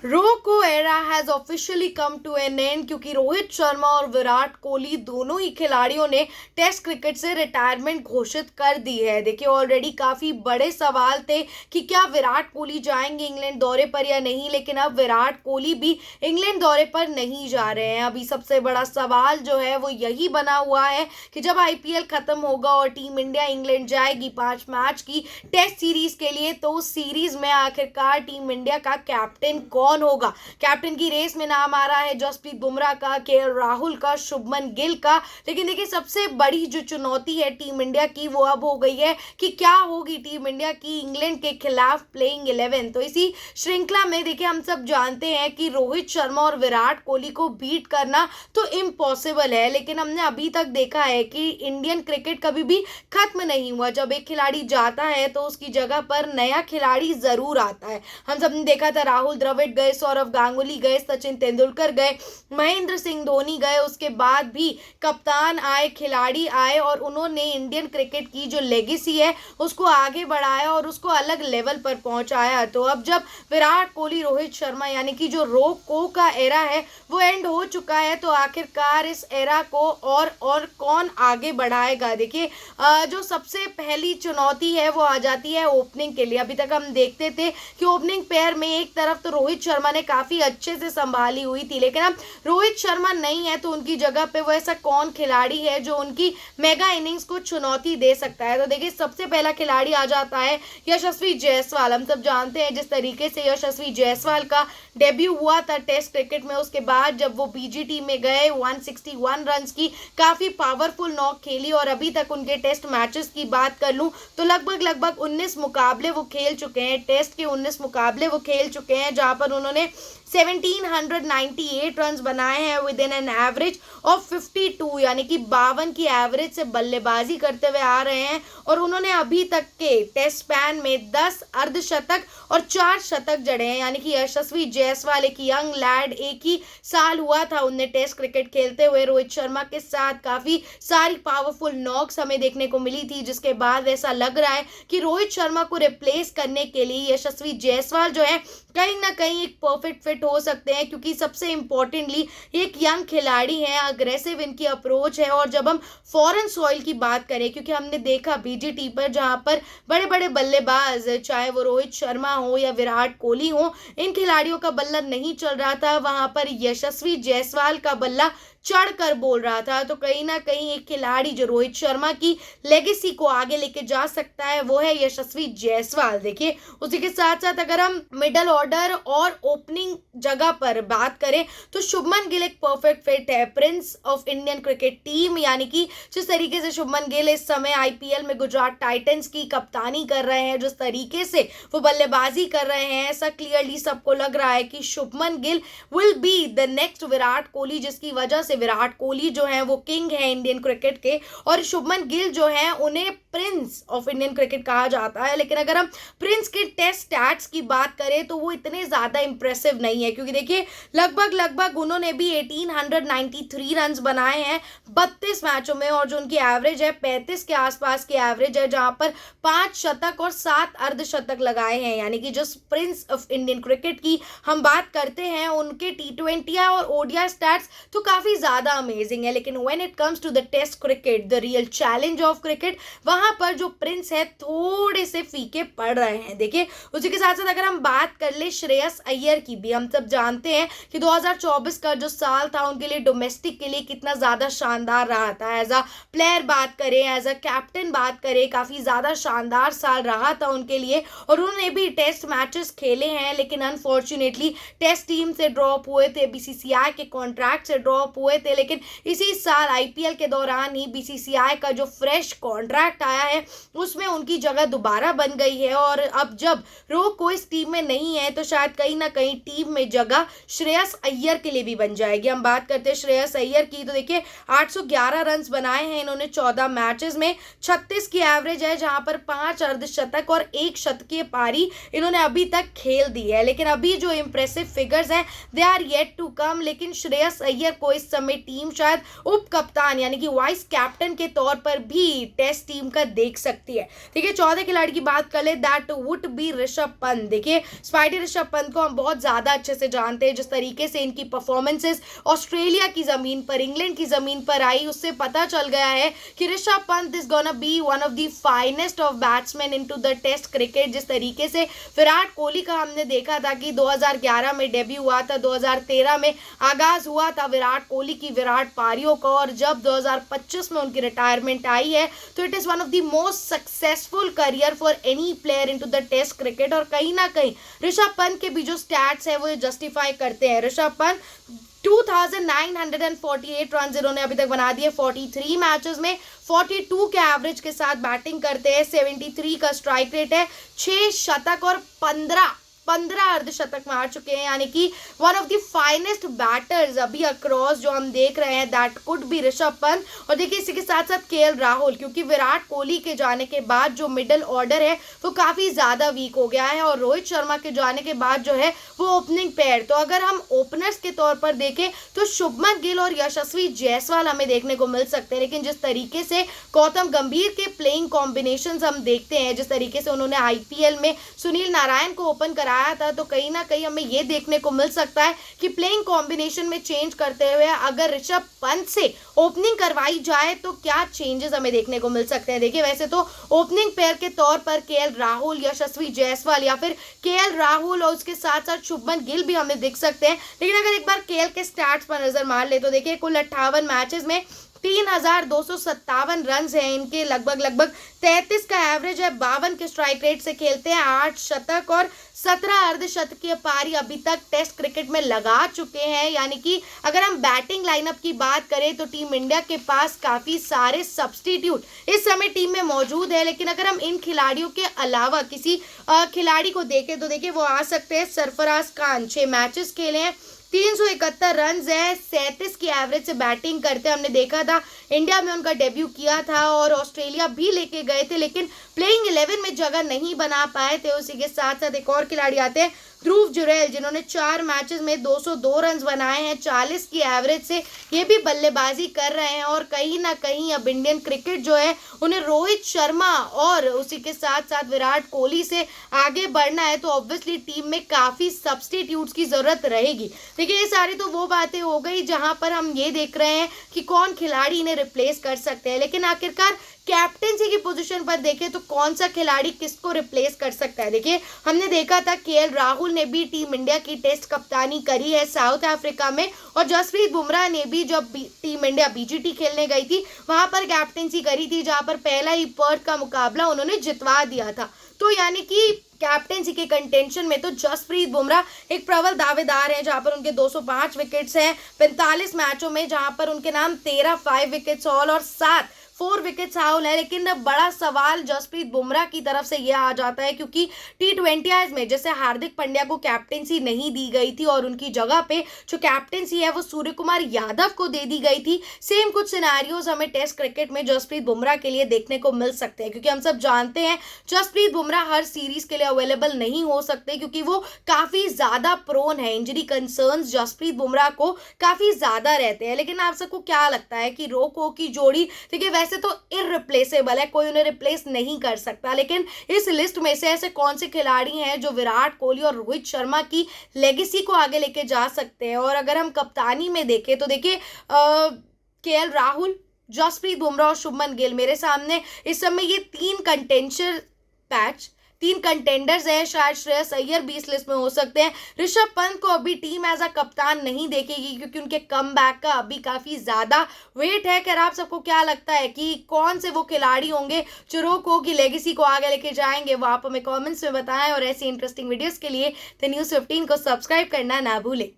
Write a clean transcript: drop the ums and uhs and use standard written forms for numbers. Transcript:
रोको era has officially come to an end क्योंकि रोहित शर्मा और विराट कोहली दोनों ही खिलाड़ियों ने टेस्ट क्रिकेट से रिटायरमेंट घोषित कर दी है। देखिए ऑलरेडी काफी बड़े सवाल थे कि क्या विराट कोहली जाएंगे इंग्लैंड दौरे पर या नहीं, लेकिन अब विराट कोहली भी इंग्लैंड दौरे पर नहीं जा रहे हैं। अभी सबसे बड़ा सवाल जो है वो यही बना हुआ है कि जब आईपीएल खत्म होगा और टीम इंडिया इंग्लैंड जाएगी 5 मैच की टेस्ट सीरीज के लिए, तो उस सीरीज में आखिरकार टीम इंडिया का कैप्टन कौन होगा। कैप्टन की रेस में नाम आ रहा है जसप्रीत बुमराह का, केएल राहुल का, शुभमन गिल का। लेकिन देखिए सबसे बड़ी जो चुनौती है टीम इंडिया की वो अब हो गई है कि क्या होगी टीम इंडिया की इंग्लैंड के खिलाफ प्लेइंग 11। तो इसी श्रृंखला में देखिए हम सब जानते हैं कि रोहित शर्मा और विराट कोहली को बीट करना तो इम्पॉसिबल है, लेकिन हमने अभी तक देखा है कि इंडियन क्रिकेट कभी भी खत्म नहीं हुआ। जब एक खिलाड़ी जाता है तो उसकी जगह पर नया खिलाड़ी जरूर आता है। हम सबने देखा था राहुल द्रविड़ गए, सौरव गांगुली गए, सचिन तेंदुलकर गए, महेंद्र सिंह धोनी गए, उसके बाद भी कप्तान आए, खिलाड़ी आए और उन्होंने इंडियन क्रिकेट की जो लेगेसी है उसको आगे बढ़ाया और उसको अलग लेवल पर पहुंचाया। तो अब जब विराट कोहली, रोहित शर्मा यानी कि जो रोको का एरा है वो एंड हो चुका है, तो आखिरकार इस एरा को और कौन आगे बढ़ाएगा। देखिए जो सबसे पहली चुनौती है वो आ जाती है ओपनिंग के लिए। अभी तक हम देखते थे कि ओपनिंग पेयर में एक तरफ तो रोहित शर्मा ने काफी अच्छे से संभाली हुई थी, लेकिन अब रोहित शर्मा नहीं है तो उनकी जगह पे वो ऐसा कौन खिलाड़ी है जो उनकी मेगा इनिंग्स को चुनौती दे सकता है। तो देखिए सबसे पहला खिलाड़ी आ जाता है यशस्वी जायसवाल। हम सब जानते हैं जिस तरीके से यशस्वी जायसवाल का डेब्यू हुआ था टेस्ट क्रिकेट में, उसके बाद जब वो बीजीटी में गए 161 रन की काफी पावरफुल नॉक खेली और अभी तक उनके टेस्ट मैचेस की बात कर लूं तो लगभग 19 मुकाबले वो खेल चुके हैं। टेस्ट के 19 मुकाबले वो खेल चुके हैं जहां पर उन्होंने 1798 रन बनाए हैं with in an average of 52, यानी कि 52 की एवरेज से बल्लेबाजी करते हुए आ रहे हैं। और उन्होंने अभी तक के टेस्ट स्पैन में 10 अर्धशतक और 4 शतक जड़े हैं, यानी कि यशस्वी जायसवाल एक यंग लैड, एक ही साल हुआ था उन्हें टेस्ट क्रिकेट खेलते हुए। रोहित शर्मा के साथ काफी सारी पावरफुल नॉक्स हमें देखने को मिली थी, जिसके बाद ऐसा लग रहा है कि रोहित शर्मा को रिप्लेस करने के लिए यशस्वी जायसवाल जो है कहीं ना कहीं एक परफेक्ट फिट हो सकते हैं, क्योंकि सबसे इंपॉर्टेंटली एक यंग खिलाड़ी है, अग्रेसिव इनकी अप्रोच है। और जब हम फॉरेन सॉइल की बात करें, क्योंकि हमने देखा बीजीटी पर जहां पर बड़े बड़े बल्लेबाज चाहे वो रोहित शर्मा हो या विराट कोहली हो, इन खिलाड़ियों का बल्ला नहीं चल रहा था, वहां पर यशस्वी जायसवाल का बल्ला चढ़कर बोल रहा था। तो कहीं ना कहीं एक खिलाड़ी जो रोहित शर्मा की लेगेसी को आगे लेके जा सकता है वो है यशस्वी जायसवाल। देखिए उसी के साथ साथ अगर हम मिडल ऑर्डर और ओपनिंग जगह पर बात करें तो शुभमन गिल एक परफेक्ट फिट है, Prince of Indian cricket team, यानी कि जिस तरीके से शुभमन गिल इस समय आईपीएल में गुजरात टाइटंस की कप्तानी कर रहे हैं, जिस तरीके से वो बल्लेबाजी कर रहे हैं, ऐसा क्लियरली सबको लग रहा है कि Shubman Gill will be the next Virat Kohli, जिसकी वजह से विराट कोहली जो है वो किंग है इंडियन क्रिकेट के और शुभमन गिल जो है उन्हें प्रिंस ऑफ इंडियन क्रिकेट कहा जाता है। लेकिन अगर हम प्रिंस के टेस्ट स्टैट्स की बात करें तो वो इतने ज्यादा इंप्रेसिव नहीं है, क्योंकि देखिए लगभग उन्होंने भी 1893 रन बनाए हैं 32 मैचों में और जो उनकी एवरेज है 35 के आसपास की एवरेज है, जहां पर 5 शतक और 7 अर्धशतक लगाए हैं। यानी कि जो प्रिंस ऑफ इंडियन क्रिकेट की हम बात करते हैं उनके T20 और ओडीआई स्टैट्स तो काफी ज्यादा अमेजिंग है, लेकिन when it comes to the test cricket, the real challenge of cricket, वहां पर जो प्रिंस है थोड़े से फीके पड़ रहे हैं। देखिए उसी के साथ साथ अगर हम बात कर ले श्रेयस अय्यर की भी, हम सब जानते हैं कि 2024 का जो साल था उनके लिए डोमेस्टिक के लिए कितना ज्यादा शानदार रहा था। एज अ प्लेयर बात करें, एज अ कैप्टन बात करें, काफी ज्यादा शानदार साल रहा था उनके लिए और उन्होंने भी टेस्ट मैचेस खेले हैं, लेकिन अनफॉर्चुनेटली टेस्ट टीम से ड्रॉप हुए थे, बीसीसीआई के कॉन्ट्रैक्ट से ड्रॉप हुए थे। लेकिन इसी साल आईपीएल के दौरान ही बीसीसीआई का जो फ्रेश कॉन्ट्रैक्ट आया है उसमें उनकी जगह दोबारा बन गई है और अब जब रोको इस टीम में नहीं है तो शायद कहीं ना कहीं टीम में जगह श्रेयस अय्यर के लिए भी बन जाएगी। हम बात करते हैं श्रेयस अय्यर की, तो देखिए 811 रन बनाए हैं इन्होंने 14 मैचेस में, 36 की एवरेज है, जहां पर 5 अर्धशतक और 1 शतकीय पारी इन्होंने अभी तक खेल दी है। लेकिन अभी जो इंप्रेसिव फिगर्स हैं they are yet to come. लेकिन श्रेयस अय्यर को इस समय टीम शायद उप कप्तान यानी कि वाइस कैप्टन के तौर पर भी टेस्ट टीम का देख सकती है। देखिए 14 खिलाड़ी की बात कर ले, that would be Rishabh Pant. देखिए स्पाइडी ऋषभ पंत को हम बहुत ज्यादा अच्छे अच्छे से जानते हैं, जिस तरीके से इनकी परफॉर्मेंसेस ऑस्ट्रेलिया की ज़मीन पर, इंग्लैंड की ज़मीन पर आई, उससे पता चल गया है कि Rishabh Pant is gonna be one of the finest of batsman into the test cricket. जिस तरीके से विराट कोहली का हमने देखा था कि 2011 में डेब्यू हुआ था, 2013 में आगाज हुआ था विराट कोहली की विराट पारियों का, और जब 2025 में उनकी रिटायरमेंट आई है तो it is one of the most successful career for any player into the test cricket. और कहीं ना कहीं ऋषभ पंत के भी जो स्टैट्स है वो जस्टिफाई करते हैं। ऋषभ पंत 2948 रन इन्होंने अभी तक बना दिए 43 मैचेस में, 42 के एवरेज के साथ बैटिंग करते हैं, 73 का स्ट्राइक रेट है, 6 शतक और 15 अर्धशतक मार चुके हैं, यानी कि one of the finest batters अभी अक्रॉस जो हम देख रहे हैं that could be Rishabh Pant. और देखिए इसी के साथ साथ केएल राहुल, क्योंकि विराट कोहली के जाने के बाद जो मिडिल ऑर्डर है वो काफ़ी ज़्यादा वीक हो गया है, और रोहित शर्मा के जाने के बाद जो है वो ओपनिंग पेयर, तो अगर हम ओपनर्स के तौर पर देखें तो शुभमन गिल और यशस्वी जायसवाल हमें देखने को मिल सकते हैं। लेकिन जिस तरीके से गौतम गंभीर के प्लेइंग कॉम्बिनेशन हम देखते हैं, जिस तरीके से उन्होंने IPL में सुनील नारायण को ओपन कराया था, तो कहीं ना कहीं हमें ये देखने को मिल सकता है कि प्लेइंग कॉम्बिनेशन में चेंज करते हुए अगर ऋषभ पंत से ओपनिंग करवाई जाए तो क्या चेंजेस हमें देखने को मिल सकते हैं। देखिए वैसे तो ओपनिंग पेयर के तौर पर केएल राहुल, यशस्वी जायसवाल या फिर केएल राहुल और उसके साथ साथ शुभमन गिल भी हमें दिख सकते हैं। लेकिन अगर एक बार केएल के स्टैट्स पर नजर मार ले तो देखिए कुल 58 मैचेस में 3257 रन हैं इनके, लगभग 33 का एवरेज है, 52 के स्ट्राइक रेट से खेलते हैं, 8 शतक और 17 अर्धशतकीय पारी अभी तक टेस्ट क्रिकेट में लगा चुके हैं। यानी कि अगर हम बैटिंग लाइनअप की बात करें तो टीम इंडिया के पास काफ़ी सारे सब्स्टिट्यूट इस समय टीम में मौजूद है। लेकिन अगर हम इन खिलाड़ियों के अलावा किसी खिलाड़ी को देखें तो देखिए वो आ सकते हैं सरफराज खान, 6 मैचेस खेले हैं, 371 रन है, 37 की एवरेज से बैटिंग करते हमने देखा था, इंडिया में उनका डेब्यू किया था और ऑस्ट्रेलिया भी लेके गए थे, लेकिन प्लेइंग 11 में जगह नहीं बना पाए थे। उसी के साथ साथ एक और खिलाड़ी आते हैं ध्रुव जुरैल, जिन्होंने 4 मैचेस में 202 रन बनाए हैं, 40 की एवरेज से ये भी बल्लेबाजी कर रहे हैं। और कहीं ना कहीं अब इंडियन क्रिकेट जो है उन्हें रोहित शर्मा और उसी के साथ साथ विराट कोहली से आगे बढ़ना है, तो ऑब्वियसली टीम में काफ़ी सब्स्टिट्यूट्स की ज़रूरत रहेगी। देखिए ये सारी तो वो बातें हो गई जहां पर हम ये देख रहे हैं कि कौन खिलाड़ी इन्हें रिप्लेस कर सकते हैं, लेकिन आखिरकार कैप्टेंसी की पोजीशन पर देखें तो कौन सा खिलाड़ी किसको रिप्लेस कर सकता है। देखिए हमने देखा था केएल राहुल ने भी टीम इंडिया की टेस्ट कप्तानी करी है साउथ अफ्रीका में, और जसप्रीत बुमराह ने भी जब टीम इंडिया BGT खेलने गई थी वहां पर कैप्टेंसी करी थी, जहां पर पहला ही पर्थ का मुकाबला उन्होंने जितवा दिया था। तो यानी कि कैप्टेंसी के कंटेंशन में तो जसप्रीत बुमराह एक प्रबल दावेदार हैं, जहां पर उनके 205 विकेट्स हैं 45 मैचों में, जहां पर उनके नाम 13 5 विकेट्स ऑल और 7 4 विकेट्स हाउल है। लेकिन बड़ा सवाल जसप्रीत बुमराह की तरफ से यह आ जाता है क्योंकि T20 में जैसे हार्दिक पांड्या को कैप्टेंसी नहीं दी गई थी और उनकी जगह पे जो कैप्टेंसी है वो सूर्य कुमार यादव को दे दी गई थी, सेम कुछ सिनेरियोज हमें टेस्ट क्रिकेट में जसप्रीत बुमराह के लिए देखने को मिल सकते हैं। क्योंकि हम सब जानते हैं जसप्रीत बुमराह हर सीरीज के लिए अवेलेबल नहीं हो सकते क्योंकि वो काफ़ी ज़्यादा प्रोन है, इंजरी कंसर्न्स जसप्रीत बुमराह को काफ़ी ज़्यादा रहते हैं। लेकिन आप सबको क्या लगता है कि रोको की जोड़ी देखिए वैसे तो इररिप्लेसेबल है, कोई उन्हें रिप्लेस नहीं कर सकता, लेकिन इस लिस्ट में से ऐसे कौन से खिलाड़ी हैं जो विराट कोहली और रोहित शर्मा की लेगेसी को आगे लेके जा सकते हैं। और अगर हम कप्तानी में देखें तो देखिए केएल राहुल, जसप्रीत बुमराह और शुभमन गिल मेरे सामने इस समय ये 3 कंटेंडर्स हैं। शायद श्रेयस अय्यर भी इस लिस्ट में हो सकते हैं। ऋषभ पंत को अभी टीम एज अ कप्तान नहीं देखेगी क्योंकि उनके कमबैक का अभी काफ़ी ज़्यादा वेट है। खैर आप सबको क्या लगता है कि कौन से वो खिलाड़ी होंगे जो रोको की लेगेसी को आगे लेके जाएंगे, वो आप हमें कमेंट्स में बताएं। और ऐसी इंटरेस्टिंग वीडियोज़ के लिए द न्यूज़ 15 को सब्सक्राइब करना ना भूलें।